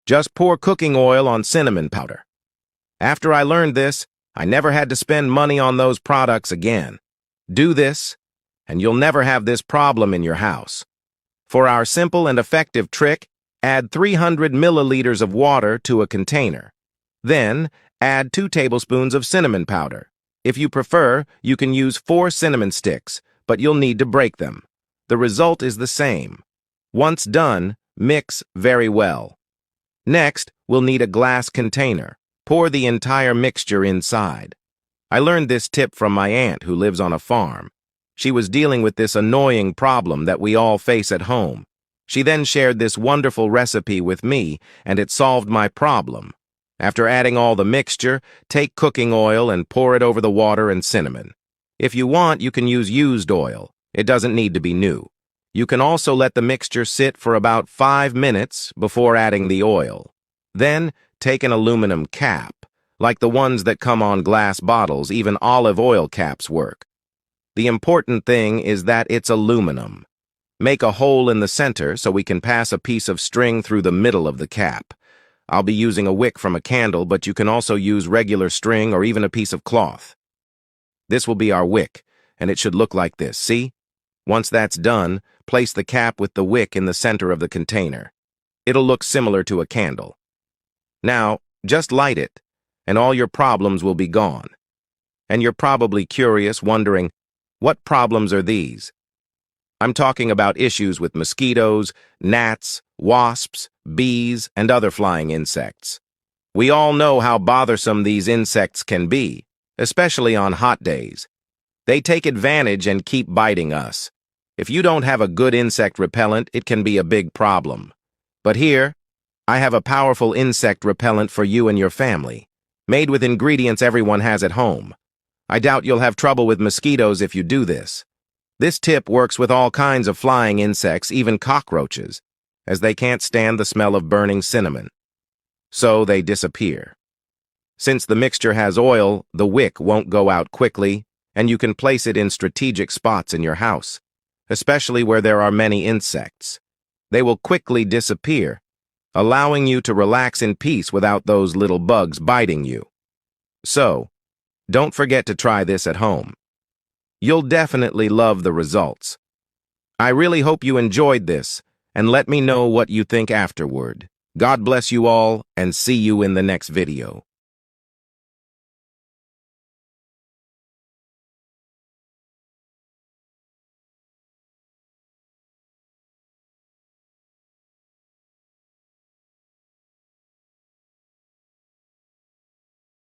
Just pour cooking oil on cinnamon powder. After I learned this, I never had to spend money on those products again. Do this, and you'll never have this problem in your house. For our simple and effective trick, add 300 milliliters of water to a container. Then, add 2 tablespoons of cinnamon powder. If you prefer, you can use 4 cinnamon sticks, but you'll need to break them. The result is the same. Once done, mix very well. Next, we'll need a glass container. Pour the entire mixture inside. I learned this tip from my aunt who lives on a farm. She was dealing with this annoying problem that we all face at home. She then shared this wonderful recipe with me, and it solved my problem. After adding all the mixture, take cooking oil and pour it over the water and cinnamon. If you want, you can use used oil. It doesn't need to be new. You can also let the mixture sit for about 5 minutes before adding the oil. Then, take an aluminum cap. Like the ones that come on glass bottles, even olive oil caps work. The important thing is that it's aluminum. Make a hole in the center so we can pass a piece of string through the middle of the cap. I'll be using a wick from a candle, but you can also use regular string or even a piece of cloth. This will be our wick, and it should look like this, see? Once that's done, place the cap with the wick in the center of the container. It'll look similar to a candle. Now, just light it, and all your problems will be gone. And you're probably curious, wondering, what problems are these? I'm talking about issues with mosquitoes, gnats, wasps, bees, and other flying insects. We all know how bothersome these insects can be, especially on hot days. They take advantage and keep biting us. If you don't have a good insect repellent, it can be a big problem. But here, I have a powerful insect repellent for you and your family, made with ingredients everyone has at home. I doubt you'll have trouble with mosquitoes if you do this. This tip works with all kinds of flying insects, even cockroaches, as they can't stand the smell of burning cinnamon. So they disappear. Since the mixture has oil, the wick won't go out quickly, and you can place it in strategic spots in your house, especially where there are many insects. They will quickly disappear, allowing you to relax in peace without those little bugs biting you. So, don't forget to try this at home. You'll definitely love the results. I really hope you enjoyed this, and let me know what you think afterward. God bless you all, and see you in the next video.